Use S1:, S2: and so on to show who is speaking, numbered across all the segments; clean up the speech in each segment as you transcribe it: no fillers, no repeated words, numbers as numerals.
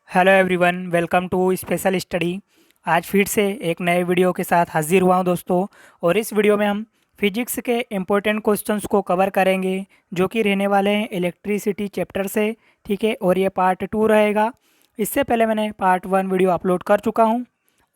S1: Hello everyone, welcome to special study. आज फिर से एक नए वीडियो के साथ हाजिर हुआ हूं दोस्तों। और इस वीडियो में हम फिजिक्स के इम्पोर्टेंट क्वेश्चंस को कवर करेंगे, जो कि रहने वाले हैं इलेक्ट्रिसिटी चैप्टर से। ठीक है, और ये पार्ट 2 रहेगा। इससे पहले मैंने पार्ट 1 वीडियो अपलोड कर चुका हूं,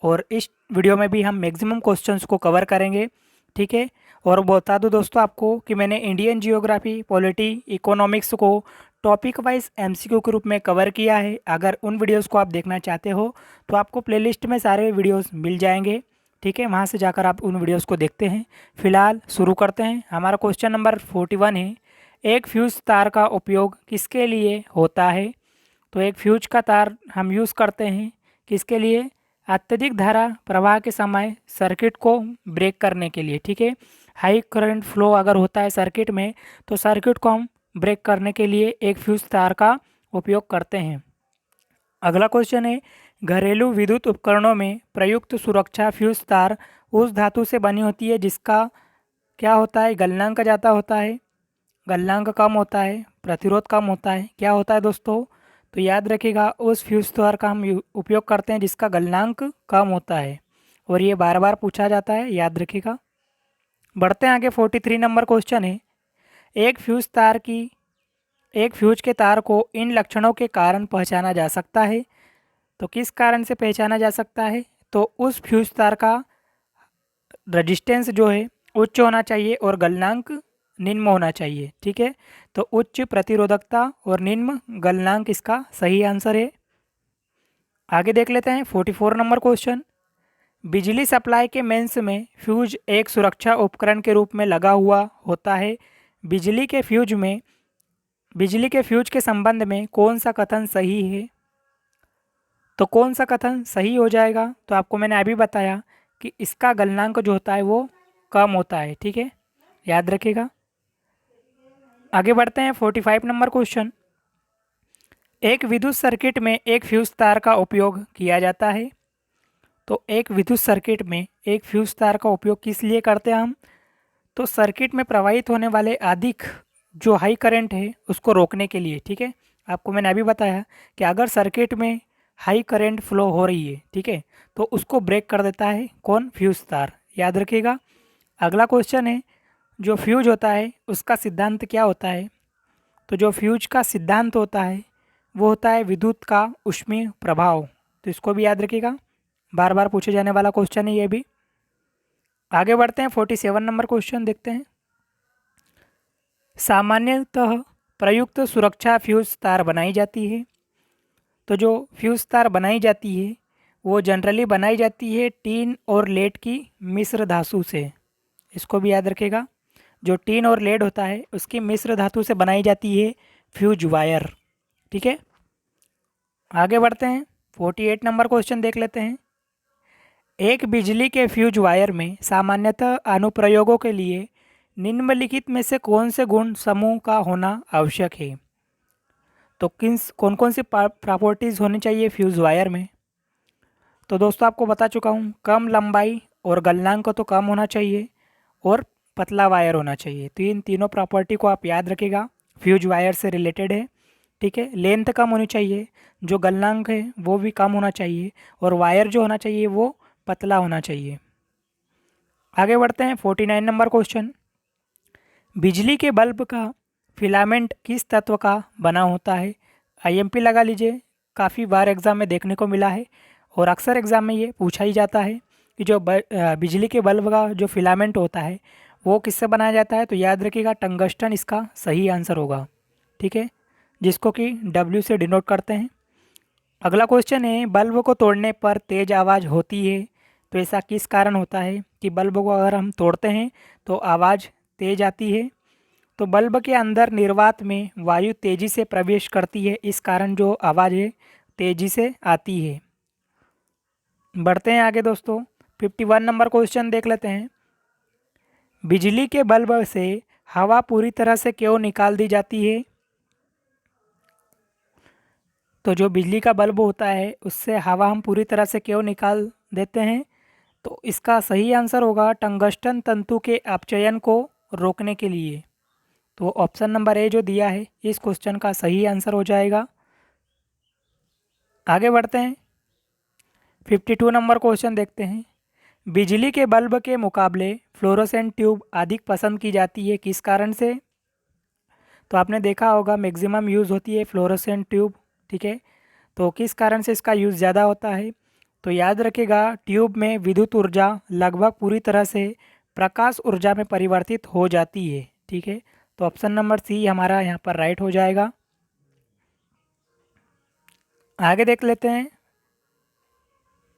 S1: और इस वीडियो में भी हम मैक्सिमम क्वेश्चंस को कवर करेंगे। ठीक है, और बता दूं दोस्तों आपको कि मैंने इंडियन जियोग्राफी, पॉलिटी, इकोनॉमिक्स को टॉपिक वाइज एमसीक्यू के रूप में कवर किया है। अगर उन वीडियोस को आप देखना चाहते हो तो आपको प्लेलिस्ट में सारे वीडियोस मिल जाएंगे। ठीक है, वहाँ से जाकर आप उन वीडियोस को देखते हैं। फिलहाल शुरू करते हैं। हमारा क्वेश्चन नंबर 41 है, एक फ्यूज तार का उपयोग किसके लिए होता है? तो एक फ्यूज का तार हम यूज़ करते हैं किसके लिए? अत्यधिक धारा प्रवाह के समय सर्किट को ब्रेक करने के लिए। ठीक है, हाई करंट फ्लो अगर होता है सर्किट में, तो सर्किट को हम ब्रेक करने के लिए एक फ्यूज तार का उपयोग करते हैं। अगला क्वेश्चन है, घरेलू विद्युत उपकरणों में प्रयुक्त सुरक्षा फ्यूज तार उस धातु से बनी होती है जिसका क्या होता है? गलनांक ज़्यादा होता है, गलनांक कम होता है, प्रतिरोध कम होता है। क्या होता है दोस्तों? तो याद रखिएगा, उस फ्यूज तार का हम उपयोग करते हैं जिसका गलनांक कम होता है, और ये बार बार पूछा जाता है, याद रखिएगा। बढ़ते हैं आगे। 43 नंबर क्वेश्चन है, एक फ्यूज तार की एक फ्यूज के तार को इन लक्षणों के कारण पहचाना जा सकता है। तो किस कारण से पहचाना जा सकता है? तो उस फ्यूज तार का रजिस्टेंस जो है उच्च होना चाहिए और गलनांक निम्न होना चाहिए। ठीक है, तो उच्च प्रतिरोधकता और निम्न गलनांक इसका सही आंसर है। आगे देख लेते हैं 44 नंबर क्वेश्चन, बिजली सप्लाई के मेंस में फ्यूज एक सुरक्षा उपकरण के रूप में लगा हुआ होता है। बिजली के फ्यूज में बिजली के फ्यूज के संबंध में कौन सा कथन सही है? तो कौन सा कथन सही हो जाएगा? तो आपको मैंने अभी बताया कि इसका गलनांक जो होता है वो कम होता है। ठीक है, याद रखिएगा। आगे बढ़ते हैं 45 नंबर क्वेश्चन, एक विद्युत सर्किट में एक फ्यूज तार का उपयोग किया जाता है। तो एक विद्युत सर्किट में एक फ्यूज तार का उपयोग किस लिए करते हैं हम? तो सर्किट में प्रवाहित होने वाले अधिक जो हाई करंट है उसको रोकने के लिए। ठीक है, आपको मैंने अभी बताया कि अगर सर्किट में हाई करंट फ्लो हो रही है, ठीक है, तो उसको ब्रेक कर देता है कौन? फ्यूज तार। याद रखिएगा। अगला क्वेश्चन है, जो फ्यूज होता है उसका सिद्धांत क्या होता है? तो जो फ्यूज का सिद्धांत होता है वो होता है विद्युत का ऊष्मीय प्रभाव। तो इसको भी याद रखिएगा, बार बार पूछे जाने वाला क्वेश्चन है ये भी। आगे बढ़ते हैं 47 नंबर क्वेश्चन देखते हैं, सामान्यतः प्रयुक्त सुरक्षा फ्यूज तार बनाई जाती है। तो जो फ्यूज तार बनाई जाती है वो जनरली बनाई जाती है टीन और लेड की मिश्र धातु से। इसको भी याद रखिएगा, जो टीन और लेड होता है उसकी मिश्र धातु से बनाई जाती है फ्यूज वायर। ठीक है, आगे बढ़ते हैं 48 नंबर क्वेश्चन देख लेते हैं, एक बिजली के फ्यूज वायर में सामान्यतः अनुप्रयोगों के लिए निम्नलिखित में से कौन से गुण समूह का होना आवश्यक है? तो कौन कौन सी प्रॉपर्टीज़ होनी चाहिए फ्यूज वायर में? तो दोस्तों आपको बता चुका हूँ, कम लंबाई और गलनांक तो कम होना चाहिए, और पतला वायर होना चाहिए। तो इन तीनों प्रॉपर्टी को आप याद रखिएगा, फ्यूज वायर से रिलेटेड है। ठीक है, लेंथ कम होनी चाहिए, जो गलनांक है वो भी कम होना चाहिए, और वायर जो होना चाहिए वो पतला होना चाहिए। आगे बढ़ते हैं 49 नंबर क्वेश्चन, बिजली के बल्ब का फिलामेंट किस तत्व का बना होता है? आईएमपी लगा लीजिए, काफ़ी बार एग्ज़ाम में देखने को मिला है, और अक्सर एग्ज़ाम में ये पूछा ही जाता है कि जो बिजली के बल्ब का जो फिलामेंट होता है वो किससे बनाया जाता है? तो याद रखिएगा, टंगस्टन इसका सही आंसर होगा। ठीक है, जिसको कि डब्ल्यू से डिनोट करते हैं। अगला क्वेश्चन है, बल्ब को तोड़ने पर तेज़ आवाज़ होती है। तो ऐसा किस कारण होता है कि बल्ब को अगर हम तोड़ते हैं तो आवाज़ तेज़ आती है? तो बल्ब के अंदर निर्वात में वायु तेज़ी से प्रवेश करती है, इस कारण जो आवाज़ है तेज़ी से आती है। बढ़ते हैं आगे दोस्तों, 51 नंबर क्वेश्चन देख लेते हैं, बिजली के बल्ब से हवा पूरी तरह से क्यों निकाल दी जाती है? तो जो बिजली का बल्ब होता है उससे हवा हम पूरी तरह से क्यों निकाल देते हैं? तो इसका सही आंसर होगा टंगस्टन तंतु के अपचयन को रोकने के लिए। तो ऑप्शन नंबर ए जो दिया है इस क्वेश्चन का सही आंसर हो जाएगा। आगे बढ़ते हैं, 52 नंबर क्वेश्चन देखते हैं। बिजली के बल्ब के मुकाबले फ्लोरोसेंट ट्यूब अधिक पसंद की जाती है, किस कारण से? तो आपने देखा होगा मैक्सिमम यूज़ होती है फ्लोरोसेंट ट्यूब, ठीक है। तो किस कारण से इसका यूज़ ज़्यादा होता है? तो याद रखिएगा, ट्यूब में विद्युत ऊर्जा लगभग पूरी तरह से प्रकाश ऊर्जा में परिवर्तित हो जाती है, ठीक है। तो ऑप्शन नंबर सी हमारा यहाँ पर राइट हो जाएगा। आगे देख लेते हैं,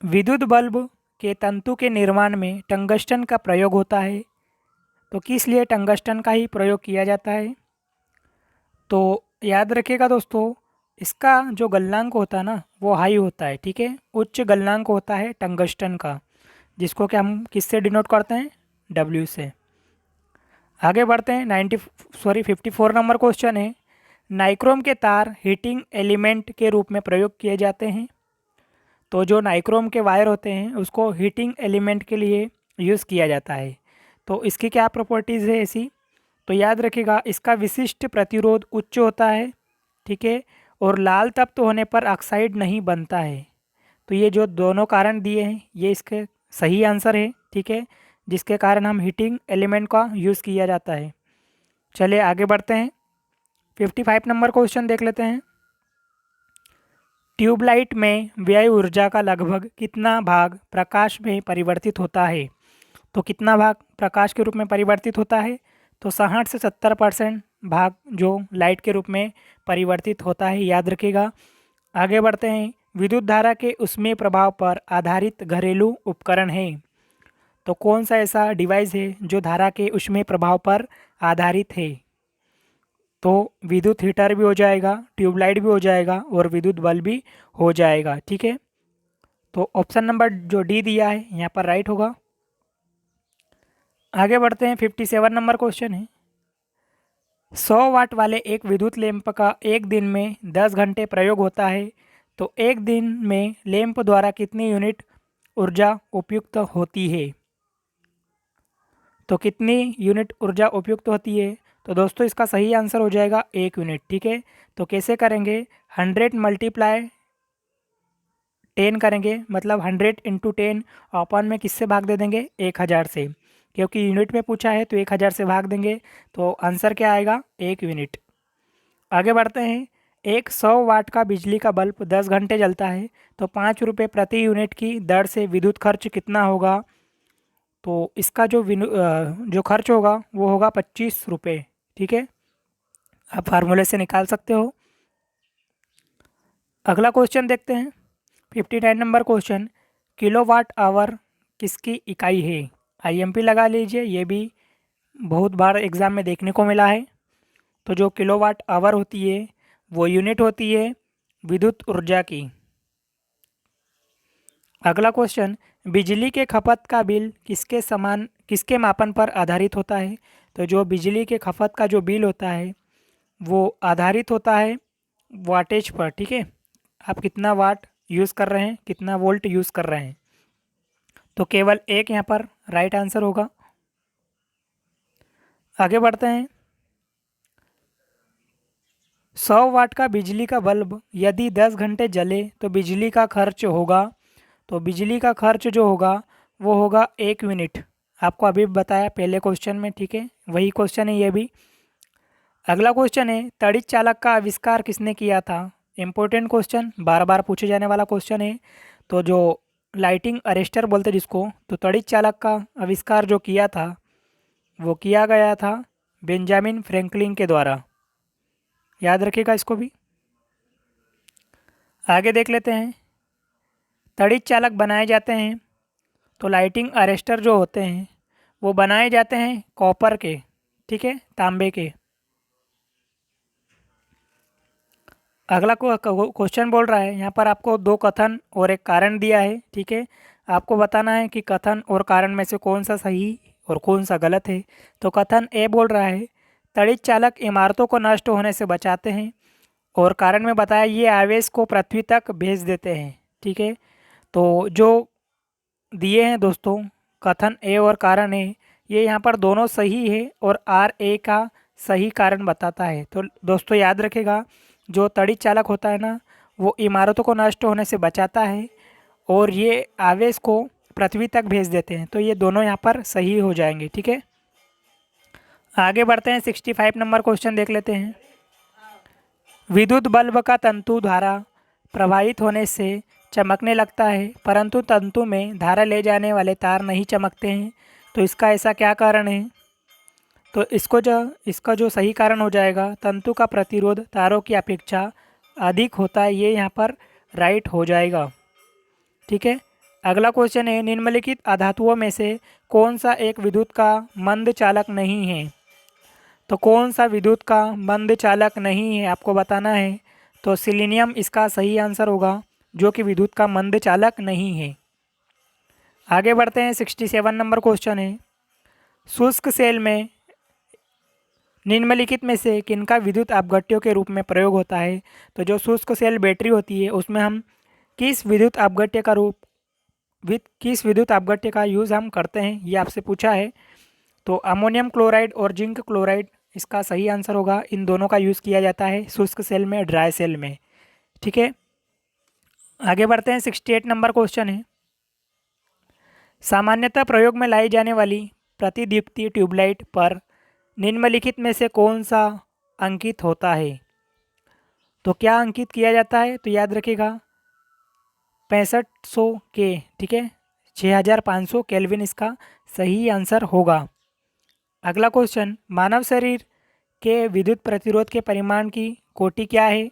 S1: विद्युत बल्ब के तंतु के निर्माण में टंगस्टन का प्रयोग होता है। तो किस लिए टंगस्टन का ही प्रयोग किया जाता है? तो याद रखिएगा दोस्तों, इसका जो गलनांक होता है ना वो हाई होता है, ठीक है। उच्च गलनांक होता है टंगस्टन का, जिसको कि हम किससे डिनोट करते हैं? डब्ल्यू से। आगे बढ़ते हैं, 54 नंबर क्वेश्चन है, नाइक्रोम के तार हीटिंग एलिमेंट के रूप में प्रयोग किए जाते हैं। तो जो नाइक्रोम के वायर होते हैं उसको हीटिंग एलिमेंट के लिए यूज़ किया जाता है। तो इसकी क्या प्रॉपर्टीज़ है ऐसी? तो याद रखिएगा, इसका विशिष्ट प्रतिरोध उच्च होता है, ठीक है, और लाल तप्त होने पर ऑक्साइड नहीं बनता है। तो ये जो दोनों कारण दिए हैं ये इसके सही आंसर है, ठीक है, जिसके कारण हम हीटिंग एलिमेंट का यूज़ किया जाता है। चलिए आगे बढ़ते हैं, 55 नंबर क्वेश्चन देख लेते हैं। ट्यूबलाइट में व्यय ऊर्जा का लगभग कितना भाग प्रकाश में परिवर्तित होता है? तो कितना भाग प्रकाश के रूप में परिवर्तित होता है? तो 60 से 70% भाग जो लाइट के रूप में परिवर्तित होता है, याद रखिएगा। आगे बढ़ते हैं, विद्युत धारा के ऊष्मीय प्रभाव पर आधारित घरेलू उपकरण है। तो कौन सा ऐसा डिवाइस है जो धारा के ऊष्मीय प्रभाव पर आधारित है? तो विद्युत हीटर भी हो जाएगा, ट्यूबलाइट भी हो जाएगा और विद्युत बल्ब भी हो जाएगा, ठीक है। तो ऑप्शन नंबर जो डी दिया है यहाँ पर राइट होगा। आगे बढ़ते हैं, 57 नंबर क्वेश्चन है, 100 वाट वाले एक विद्युत लैंप का एक दिन में 10 घंटे प्रयोग होता है। तो एक दिन में लैंप द्वारा कितनी यूनिट ऊर्जा उपयुक्त होती है? तो कितनी यूनिट ऊर्जा उपयुक्त होती है? तो दोस्तों इसका सही आंसर हो जाएगा 1 यूनिट, ठीक है। तो कैसे करेंगे? 100 मल्टीप्लाई 10 करेंगे, मतलब 100 इंटू 10 अपन में किससे भाग दे देंगे? 1000 से, क्योंकि यूनिट में पूछा है तो 1000 से भाग देंगे। तो आंसर क्या आएगा? 1 यूनिट। आगे बढ़ते हैं, एक 100 वाट का बिजली का बल्ब 10 घंटे जलता है, तो 5 रुपये प्रति यूनिट की दर से विद्युत खर्च कितना होगा? तो इसका जो खर्च होगा वो होगा 25 रुपये, ठीक है। आप फार्मूले से निकाल सकते हो। अगला क्वेश्चन देखते हैं, 59 नंबर क्वेश्चन, किलोवाट आवर किसकी इकाई है? आईएमपी लगा लीजिए, ये भी बहुत बार एग्ज़ाम में देखने को मिला है। तो जो किलोवाट आवर होती है वो यूनिट होती है विद्युत ऊर्जा की। अगला क्वेश्चन, बिजली के खपत का बिल किसके मापन पर आधारित होता है? तो जो बिजली के खपत का जो बिल होता है वो आधारित होता है वाटेज पर, ठीक है। आप कितना वाट यूज़ कर रहे हैं, कितना वोल्ट यूज़ कर रहे हैं। तो केवल एक यहाँ पर राइट आंसर होगा। आगे बढ़ते हैं, 100 वाट का बिजली का बल्ब यदि 10 घंटे जले तो बिजली का खर्च होगा। तो बिजली का खर्च जो होगा वो होगा 1 यूनिट। आपको अभी बताया पहले क्वेश्चन में, ठीक है, वही क्वेश्चन है ये भी। अगला क्वेश्चन है, तड़ित चालक का आविष्कार किसने किया था? इम्पोर्टेंट क्वेश्चन, बार बार पूछे जाने वाला क्वेश्चन है। तो जो लाइटिंग अरेस्टर बोलते जिसको, तो तड़ित चालक का आविष्कार जो किया था वो किया गया था बेंजामिन फ्रैंकलिन के द्वारा, याद रखिएगा इसको भी। आगे देख लेते हैं, तड़ित चालक बनाए जाते हैं, तो लाइटिंग अरेस्टर जो होते हैं वो बनाए जाते हैं कॉपर के, ठीक है, तांबे के। अगला क्वेश्चन बोल रहा है, यहाँ पर आपको 2 कथन और एक कारण दिया है, ठीक है। आपको बताना है कि कथन और कारण में से कौन सा सही और कौन सा गलत है। तो कथन ए बोल रहा है, तड़ित चालक इमारतों को नष्ट होने से बचाते हैं, और कारण में बताया ये आवेश को पृथ्वी तक भेज देते हैं, ठीक है। तो जो दिए हैं दोस्तों कथन ए और कारण ए, ये यहाँ पर दोनों सही है और आर ए का सही कारण बताता है। तो दोस्तों याद रखेगा, जो तड़ित चालक होता है ना वो इमारतों को नष्ट होने से बचाता है और ये आवेश को पृथ्वी तक भेज देते हैं। तो ये दोनों यहाँ पर सही हो जाएंगे। ठीक है, आगे बढ़ते हैं। 65 नंबर क्वेश्चन देख लेते हैं। विद्युत बल्ब का तंतु धारा प्रवाहित होने से चमकने लगता है, परंतु तंतु में धारा ले जाने वाले तार नहीं चमकते हैं। तो इसका ऐसा क्या कारण है? तो इसका जो सही कारण हो जाएगा, तंतु का प्रतिरोध तारों की अपेक्षा अधिक होता है। ये यहाँ पर राइट हो जाएगा। ठीक है, अगला क्वेश्चन है, निम्नलिखित अधातुओं में से कौन सा एक विद्युत का मंद चालक नहीं है? तो कौन सा विद्युत का मंद चालक नहीं है आपको बताना है। तो सिलीनियम इसका सही आंसर होगा, जो कि विद्युत का मंद चालक नहीं है। आगे बढ़ते हैं। 67 नंबर क्वेश्चन है, शुष्क सेल में निम्नलिखित में से किनका विद्युत अपघट्यों के रूप में प्रयोग होता है? तो जो शुष्क सेल बैटरी होती है उसमें हम किस विद्युत अपघट्य का यूज़ हम करते हैं, ये आपसे पूछा है। तो अमोनियम क्लोराइड और जिंक क्लोराइड इसका सही आंसर होगा। इन दोनों का यूज़ किया जाता है शुष्क सेल में, ड्राई सेल में। ठीक है, आगे बढ़ते हैं। 68 नंबर क्वेश्चन है, सामान्यतः प्रयोग में लाई जाने वाली प्रतिदीप्ति ट्यूबलाइट पर निम्नलिखित में से कौन सा अंकित होता है? तो क्या अंकित किया जाता है? तो याद रखिएगा 6500 के। ठीक है, 6500 केल्विन इसका सही आंसर होगा। अगला क्वेश्चन, मानव शरीर के विद्युत प्रतिरोध के परिमाण की कोटि क्या है?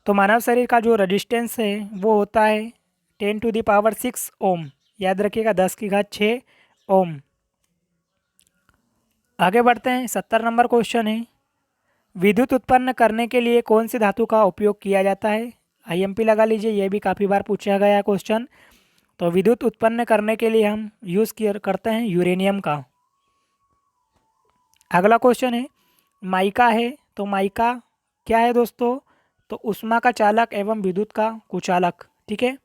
S1: तो मानव शरीर का जो रेजिस्टेंस है वो होता है 10⁶ ओम। याद रखिएगा 10⁶ ओम। आगे बढ़ते हैं। 70 नंबर क्वेश्चन है, विद्युत उत्पन्न करने के लिए कौन सी धातु का उपयोग किया जाता है? आईएमपी लगा लीजिए, ये भी काफ़ी बार पूछा गया है क्वेश्चन। तो विद्युत उत्पन्न करने के लिए हम करते हैं यूरेनियम का। अगला क्वेश्चन है, माइका है, तो माइका क्या है दोस्तों? तो ऊष्मा का चालक एवं विद्युत का कुचालक। ठीक है,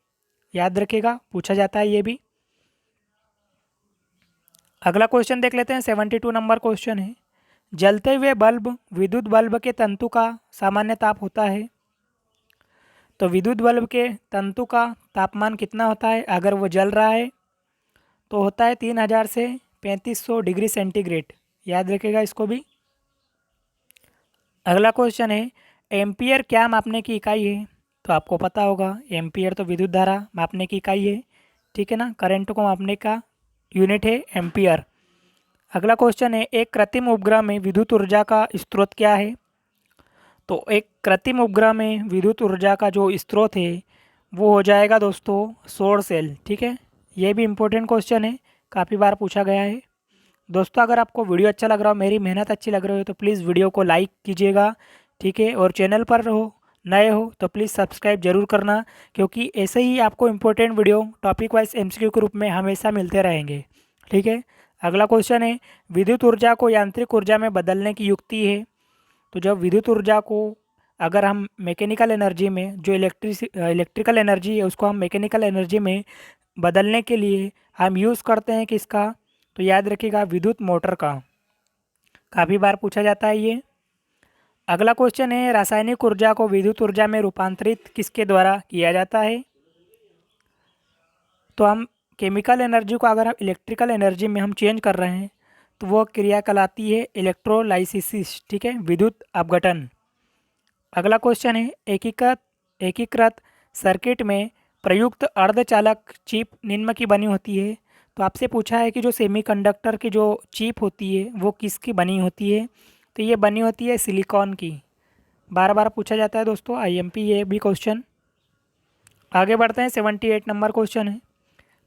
S1: याद रखिएगा, पूछा जाता है ये भी। अगला क्वेश्चन देख लेते हैं। 72 नंबर क्वेश्चन है, जलते हुए बल्ब विद्युत बल्ब के तंतु का सामान्य ताप होता है। तो विद्युत बल्ब के तंतु का तापमान कितना होता है अगर वो जल रहा है? तो होता है 3000 से 3500 डिग्री सेंटीग्रेड। याद रखिएगा इसको भी। अगला क्वेश्चन है, एम्पियर क्या मापने की इकाई है? तो आपको पता होगा एम्पियर तो विद्युत धारा मापने की इकाई है। ठीक है ना, करंट को मापने का यूनिट है एम्पियर। अगला क्वेश्चन है, एक कृत्रिम उपग्रह में विद्युत ऊर्जा का स्रोत क्या है? तो एक कृत्रिम उपग्रह में विद्युत ऊर्जा का जो स्रोत है वो हो जाएगा दोस्तों सौर सेल। ठीक है, ये भी इम्पोर्टेंट क्वेश्चन है, काफ़ी बार पूछा गया है। दोस्तों अगर आपको वीडियो अच्छा लग रहा हो, मेरी मेहनत अच्छी लग रही हो, तो प्लीज़ वीडियो को लाइक कीजिएगा। ठीक है, और चैनल पर नए हो तो प्लीज़ सब्सक्राइब जरूर करना, क्योंकि ऐसे ही आपको important video topic wise MCQ के रूप में हमेशा मिलते रहेंगे। ठीक है, अगला क्वेश्चन है, विद्युत ऊर्जा को यांत्रिक ऊर्जा में बदलने की युक्ति है। तो जब विद्युत ऊर्जा को अगर हम मैकेनिकल एनर्जी में, जो इलेक्ट्रिकल एनर्जी है उसको हम मैकेनिकल एनर्जी में बदलने के लिए हम यूज़ करते हैं किसका? तो याद रखिएगा विद्युत मोटर का। काफ़ी बार पूछा जाता है ये। अगला क्वेश्चन है, रासायनिक ऊर्जा को विद्युत ऊर्जा में रूपांतरित किसके द्वारा किया जाता है? तो हम केमिकल एनर्जी को अगर हम इलेक्ट्रिकल एनर्जी में हम चेंज कर रहे हैं तो वो क्रिया कहलाती है इलेक्ट्रोलाइसिस। ठीक है, विद्युत अपघटन। अगला क्वेश्चन है, एकीकृत सर्किट में प्रयुक्त अर्धचालक चिप निम्न की बनी होती है। तो आपसे पूछा है कि जो सेमीकंडक्टर की जो चिप होती है वो किसकी बनी होती है? तो ये बनी होती है सिलिकॉन की। बार बार पूछा जाता है दोस्तों आईएमपी ये भी क्वेश्चन। आगे बढ़ते हैं। 78 नंबर क्वेश्चन है,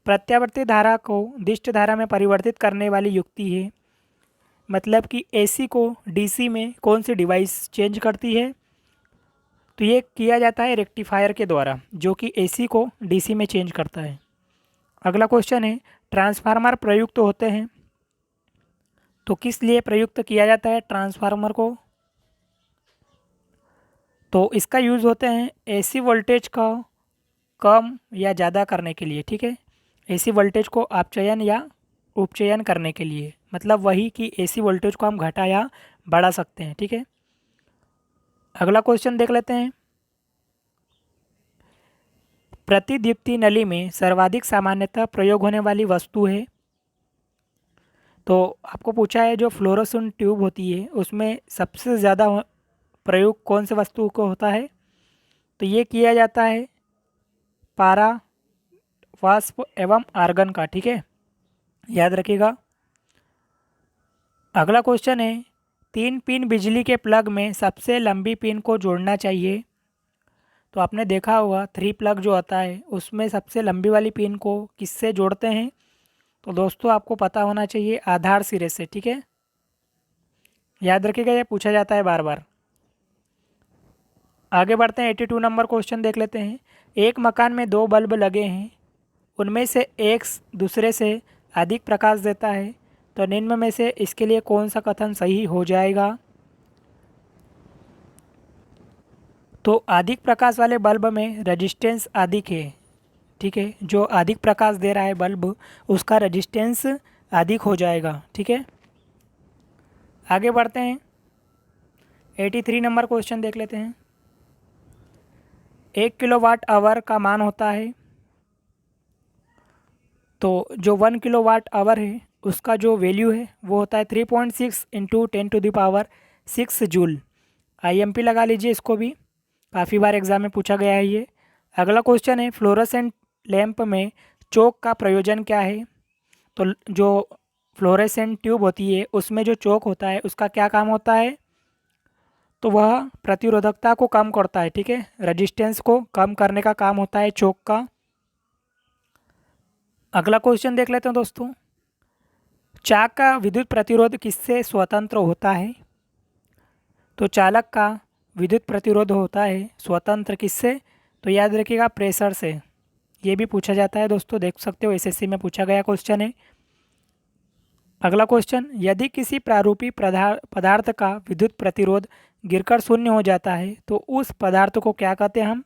S1: प्रत्यावर्ती धारा को दिष्ट धारा में परिवर्तित करने वाली युक्ति है। मतलब कि एसी को डीसी में कौन सी डिवाइस चेंज करती है? तो ये किया जाता है रेक्टिफायर के द्वारा, जो कि एसी को डीसी में चेंज करता है। अगला क्वेश्चन है, ट्रांसफार्मर प्रयुक्त होते हैं, तो किस लिए प्रयुक्त किया जाता है ट्रांसफार्मर को? तो इसका यूज़ होते हैं एसी वोल्टेज का कम या ज़्यादा करने के लिए। ठीक है, एसी वोल्टेज को अपचयन या उपचयन करने के लिए, मतलब वही कि एसी वोल्टेज को हम घटा या बढ़ा सकते हैं। ठीक है, अगला क्वेश्चन देख लेते हैं। प्रतिदीप्ति नली में सर्वाधिक सामान्यतः प्रयोग होने वाली वस्तु है? तो आपको पूछा है जो फ्लोरोसेंट ट्यूब होती है उसमें सबसे ज़्यादा प्रयोग कौन से वस्तु को होता है? तो ये किया जाता है पारा, वाष्प एवं आर्गन का। ठीक है, याद रखिएगा। अगला क्वेश्चन है 3 पिन बिजली के प्लग में सबसे लंबी पिन को जोड़ना चाहिए। तो आपने देखा होगा 3 प्लग जो आता है उसमें सबसे लंबी वाली पिन को किससे जोड़ते हैं? तो दोस्तों आपको पता होना चाहिए आधार सिरे से। ठीक है, याद रखिएगा, ये पूछा जाता है बार बार। आगे बढ़ते हैं, 82 नंबर क्वेश्चन देख लेते हैं। एक मकान में 2 बल्ब लगे हैं, उनमें से एक दूसरे से अधिक प्रकाश देता है, तो निम्न में से इसके लिए कौन सा कथन सही हो जाएगा? तो अधिक प्रकाश वाले बल्ब में रजिस्टेंस अधिक है। ठीक है, जो अधिक प्रकाश दे रहा है बल्ब उसका रजिस्टेंस अधिक हो जाएगा। ठीक है, आगे बढ़ते हैं, 83 नंबर क्वेश्चन देख लेते हैं। 1 किलोवाट आवर का मान होता है, तो जो 1 किलोवाट आवर है उसका जो वैल्यू है वो होता है 3.6 इंटू 10⁻6 जूल। IMP लगा लीजिए इसको भी, काफ़ी बार एग्जाम में पूछा गया है ये। अगला क्वेश्चन है फ्लोरेसेंट लैंप में चोक का प्रयोजन क्या है? तो जो फ्लोरेसेंट ट्यूब होती है उसमें जो चोक होता है उसका क्या काम होता है? तो वह प्रतिरोधकता को कम करता है। ठीक है, रजिस्टेंस को कम करने का काम होता है चोक का। अगला क्वेश्चन देख लेते हैं दोस्तों। चाक का विद्युत प्रतिरोध किससे स्वतंत्र होता है? तो चालक का विद्युत प्रतिरोध होता है स्वतंत्र किससे? तो याद रखिएगा प्रेशर से। ये भी पूछा जाता है दोस्तों, देख सकते हो SSC में पूछा गया क्वेश्चन है। अगला क्वेश्चन, यदि किसी प्रारूपी पदार्थ का विद्युत प्रतिरोध गिरकर शून्य हो जाता है तो उस पदार्थ को क्या कहते हैं हम?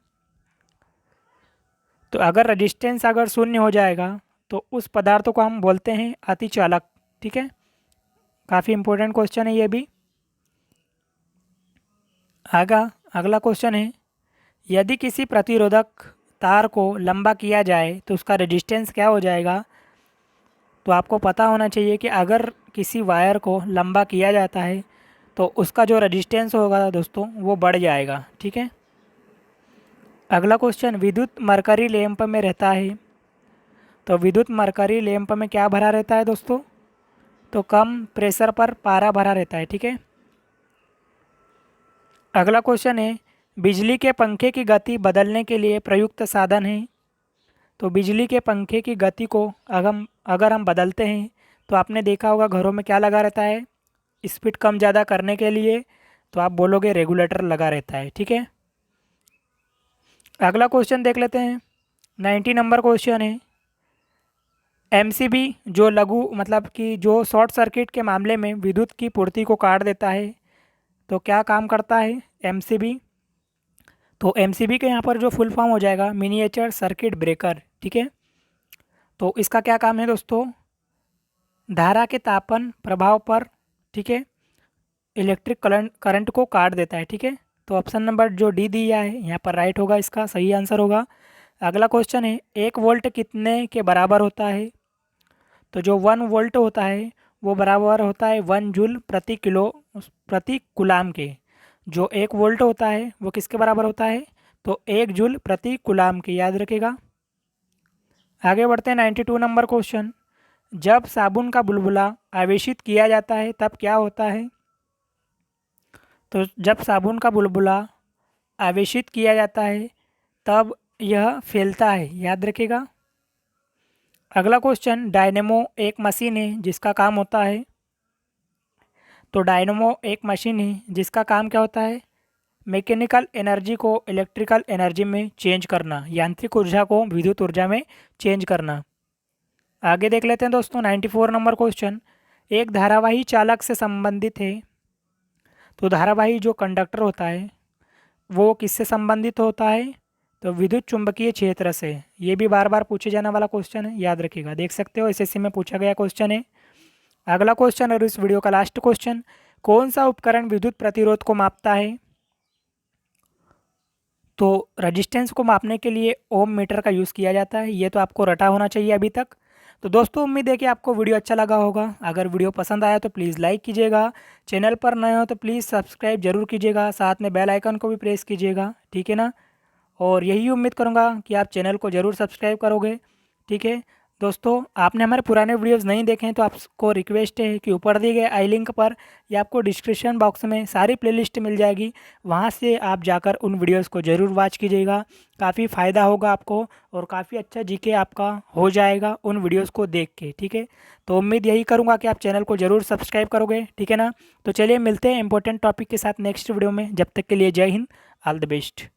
S1: तो अगर रजिस्टेंस अगर शून्य हो जाएगा तो उस पदार्थ को हम बोलते हैं अतिचालक। ठीक है, काफ़ी इंपॉर्टेंट क्वेश्चन है ये भी। अगला क्वेश्चन है, यदि किसी प्रतिरोधक तार को लंबा किया जाए तो उसका रेजिस्टेंस क्या हो जाएगा? तो आपको पता होना चाहिए कि अगर किसी वायर को लंबा किया जाता है तो उसका जो रेजिस्टेंस होगा दोस्तों वो बढ़ जाएगा। ठीक है, अगला क्वेश्चन, विद्युत मरकरी लैंप में रहता है, तो विद्युत मरकरी लैंप में क्या भरा रहता है दोस्तों? तो कम प्रेशर पर पारा भरा रहता है। ठीक है, अगला क्वेश्चन है, बिजली के पंखे की गति बदलने के लिए प्रयुक्त साधन है। तो बिजली के पंखे की गति को अगर हम बदलते हैं तो आपने देखा होगा घरों में क्या लगा रहता है स्पीड कम ज़्यादा करने के लिए? तो आप बोलोगे रेगुलेटर लगा रहता है। ठीक है, अगला क्वेश्चन देख लेते हैं, 90 नंबर क्वेश्चन है। MCB जो लघु मतलब कि जो शॉर्ट सर्किट के मामले में विद्युत की पूर्ति को काट देता है, तो क्या काम करता है MCB? तो MCB के यहाँ पर जो फुल फॉर्म हो जाएगा मिनिएचर सर्किट ब्रेकर। ठीक है, तो इसका क्या काम है दोस्तों? धारा के तापन प्रभाव पर, ठीक है, इलेक्ट्रिक करंट को काट देता है। ठीक है, तो ऑप्शन नंबर जो डी दिया है यहाँ पर राइट होगा, इसका सही आंसर होगा। अगला क्वेश्चन है, 1 वोल्ट कितने के बराबर होता है? तो जो 1 वोल्ट होता है वो बराबर होता है 1 जूल प्रति कूलाम के। जो 1 वोल्ट होता है वो किसके बराबर होता है? तो 1 जूल प्रति कूलाम के, याद रखेगा। आगे बढ़ते हैं, 92 नंबर क्वेश्चन, जब साबुन का बुलबुला आवेशित किया जाता है तब क्या होता है? तो जब साबुन का बुलबुला आवेशित किया जाता है तब यह फैलता है, याद रखेगा। अगला क्वेश्चन, डायनेमो एक मशीन है जिसका काम होता है, तो डायनेमो एक मशीन है जिसका काम क्या होता है? मैकेनिकल एनर्जी को इलेक्ट्रिकल एनर्जी में चेंज करना, यांत्रिक ऊर्जा को विद्युत ऊर्जा में चेंज करना। आगे देख लेते हैं दोस्तों, 94 नंबर क्वेश्चन, एक धारावाही चालक से संबंधित है, तो धारावाही जो कंडक्टर होता है वो किससे संबंधित होता है? तो विद्युत चुंबकीय क्षेत्र से। ये भी बार बार पूछे जाने वाला क्वेश्चन है, याद रखिएगा, देख सकते हो SSC में पूछा गया क्वेश्चन है। अगला क्वेश्चन और इस वीडियो का लास्ट क्वेश्चन, कौन सा उपकरण विद्युत प्रतिरोध को मापता है? तो रजिस्टेंस को मापने के लिए ओम मीटर का यूज़ किया जाता है। ये तो आपको रटा होना चाहिए अभी तक। तो दोस्तों उम्मीद है कि आपको वीडियो अच्छा लगा होगा। अगर वीडियो पसंद आया तो प्लीज़ लाइक कीजिएगा, चैनल पर नए हो तो प्लीज़ सब्सक्राइब जरूर कीजिएगा, साथ में बेल आइकन को भी प्रेस कीजिएगा, ठीक है ना। और यही उम्मीद करूँगा कि आप चैनल को ज़रूर सब्सक्राइब करोगे, ठीक है। दोस्तों आपने हमारे पुराने वीडियोस नहीं देखे हैं तो आपको रिक्वेस्ट है कि ऊपर दिए गए आई लिंक पर या आपको डिस्क्रिप्शन बॉक्स में सारी प्लेलिस्ट मिल जाएगी, वहाँ से आप जाकर उन वीडियोस को ज़रूर वॉच कीजिएगा। काफ़ी फ़ायदा होगा आपको और काफ़ी अच्छा जीके आपका हो जाएगा उन वीडियोस को देख के, ठीक है। तो उम्मीद यही करूँगा कि आप चैनल को ज़रूर सब्सक्राइब करोगे, ठीक है ना। तो चलिए मिलते हैं इंपॉर्टेंट टॉपिक के साथ नेक्स्ट वीडियो में। जब तक के लिए जय हिंद, ऑल द बेस्ट।